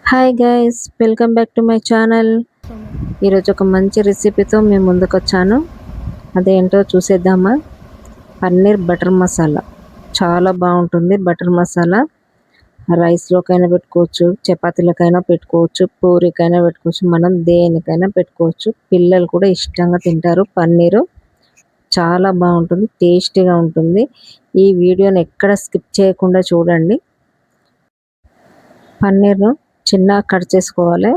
Hi guys, welcome back to my channel. ఈరోజు ఒక మంచి రెసిపీతో మేము ముందుకు వచ్చాను. అదేంటో చూసేద్దామా. పన్నీర్ బటర్ మసాలా చాలా బాగుంటుంది. బటర్ మసాలా రైస్లోకైనా పెట్టుకోవచ్చు, చపాతీలకైనా పెట్టుకోవచ్చు, పూరికైనా పెట్టుకోవచ్చు, మనం దేనికైనా పెట్టుకోవచ్చు. పిల్లలు కూడా ఇష్టంగా తింటారు. పన్నీరు చాలా బాగుంటుంది, టేస్టీగా ఉంటుంది. ఈ వీడియోని ఎక్కడ స్కిప్ చేయకుండా చూడండి. పన్నీర్ను చిన్నగా కట్ చేసుకోవాలి.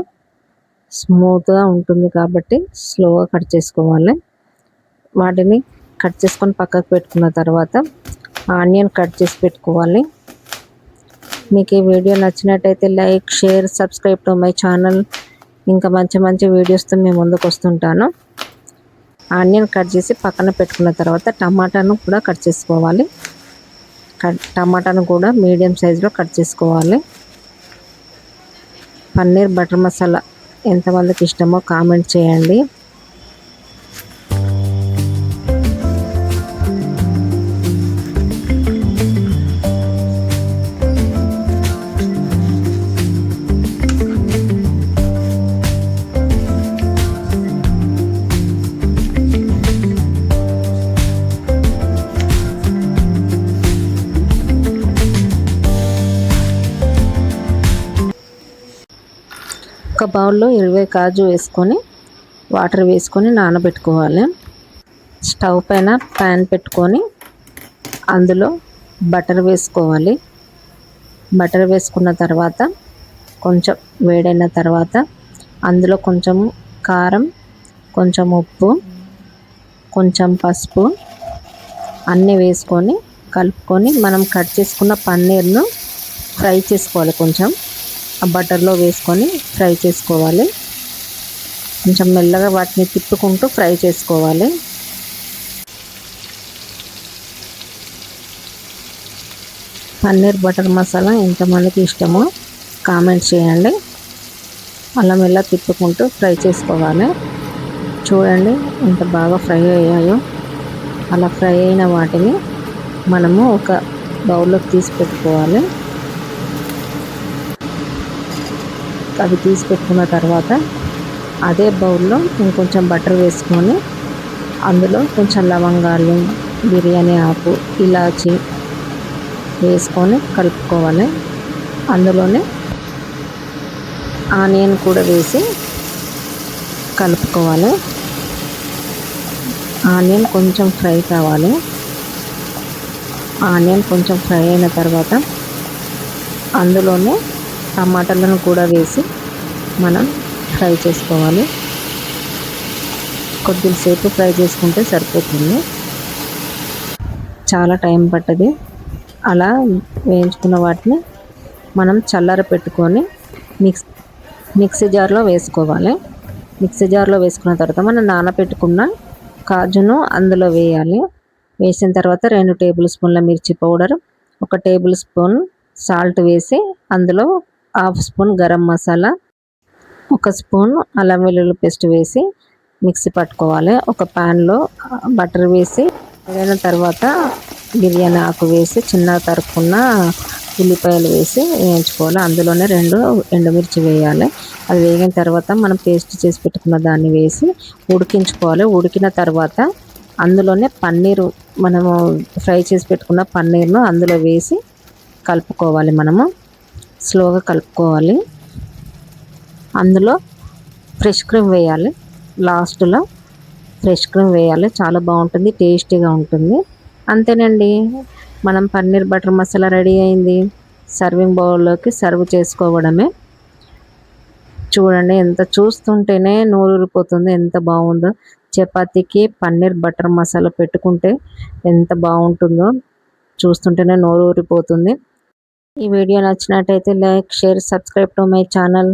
స్మూత్గా ఉంటుంది కాబట్టి స్లోగా కట్ చేసుకోవాలి. వాటిని కట్ చేసుకొని పక్కకు పెట్టుకున్న తర్వాత ఆనియన్ కట్ చేసి పెట్టుకోవాలి. మీకు ఈ వీడియో నచ్చినట్టయితే like, share, subscribe to my channel. ఇంకా మంచి మంచి వీడియోస్తో మేము ముందుకు వస్తుంటాను. ఆనియన్ కట్ చేసి పక్కన పెట్టుకున్న తర్వాత టమాటాను కూడా కట్ చేసుకోవాలి. టమాటాను కూడా మీడియం సైజులో కట్ చేసుకోవాలి. పన్నీర్ బటర్ మసాలా ఎంతమందికి ఇష్టమో కామెంట్ చేయండి. ఒక బౌల్లో 20 కాజు వేసుకొని వాటర్ వేసుకొని నానబెట్టుకోవాలి. స్టవ్ పైన ప్యాన్ పెట్టుకొని అందులో బటర్ వేసుకోవాలి. బటర్ వేసుకున్న తర్వాత కొంచెం వేడైన తర్వాత అందులో కొంచెం కారం, కొంచెం ఉప్పు, కొంచెం పసుపు అన్నీ వేసుకొని కలుపుకొని మనం కట్ చేసుకున్న పన్నీర్ను ఫ్రై చేసుకోవాలి. కొంచెం ఆ బటర్లో వేసుకొని ఫ్రై చేసుకోవాలి. కొంచెం మెల్లగా వాటిని తిప్పుకుంటూ ఫ్రై చేసుకోవాలి. పన్నీర్ బటర్ మసాలా ఎంతమందికి ఇష్టమో కామెంట్ చేయండి. అలా మెల్ల తిప్పుకుంటూ ఫ్రై చేసుకోవాలి. చూడండి ఎంత బాగా ఫ్రై అయ్యాయో. అలా ఫ్రై అయిన వాటిని మనము ఒక బౌల్లోకి తీసి పెట్టుకోవాలి. అవి తీసి పెట్టుకున్న తర్వాత అదే బౌల్లో ఇంకొంచెం బటర్ వేసుకొని అందులో కొంచెం లవంగాలు, బిర్యానీ ఆకు, ఇలాచి వేసుకొని కలుపుకోవాలి. అందులోనే ఆనియన్ కూడా వేసి కలుపుకోవాలి. ఆనియన్ కొంచెం ఫ్రై కావాలి. ఆనియన్ కొంచెం ఫ్రై అయిన తర్వాత అందులోనే టమాటాలను కూడా వేసి మనం ఫ్రై చేసుకోవాలి. కొద్దిసేపు ఫ్రై చేసుకుంటే సరిపోతుంది. చాలా టైం పట్టది. అలా వేయించుకున్న వాటిని మనం చల్లార పెట్టుకొని మిక్సీ జార్లో వేసుకోవాలి. మిక్సీ జార్లో వేసుకున్న తర్వాత మనం నానబెట్టుకున్న కాజును అందులో వేయాలి. వేసిన తర్వాత 2 టేబుల్ స్పూన్ల మిర్చి పౌడర్, 1 టేబుల్ స్పూన్ సాల్ట్ వేసి అందులో 1/2 స్పూన్ గరం మసాలా, 1 స్పూన్ అల్లం వెల్లుల్లి పేస్ట్ వేసి మిక్సీ పట్టుకోవాలి. ఒక ప్యాన్లో బటర్ వేసి వేగిన తర్వాత బిర్యానీ ఆకు వేసి చిన్నగా తరుక్కున్న ఉల్లిపాయలు వేసి వేయించుకోవాలి. అందులోనే 2 ఎండుమిర్చి వేయాలి. అది వేగిన తర్వాత మనం పేస్ట్ చేసి పెట్టుకున్న దాన్ని వేసి ఉడికించుకోవాలి. ఉడికిన తర్వాత అందులోనే పన్నీరు, మనము ఫ్రై చేసి పెట్టుకున్న పన్నీర్ను అందులో వేసి కలుపుకోవాలి. మనము స్లోగా కలుపుకోవాలి. అందులో ఫ్రెష్ క్రీమ్ వేయాలి. లాస్ట్లో ఫ్రెష్ క్రీమ్ వేయాలి. చాలా బాగుంటుంది, టేస్టీగా ఉంటుంది. అంతేనండి, మనం పన్నీర్ బటర్ మసాలా రెడీ అయింది. సర్వింగ్ బౌల్లోకి సర్వ్ చేసుకోవడమే. చూడండి, ఎంత చూస్తుంటేనే నోరూరిపోతుంది. ఎంత బాగుందో. చపాతీకి పన్నీర్ బటర్ మసాలా పెట్టుకుంటే ఎంత బాగుంటుందో చూస్తుంటేనే నోరూరిపోతుంది. ఈ వీడియో నచ్చినట్టయితే like, share, subscribe to my channel.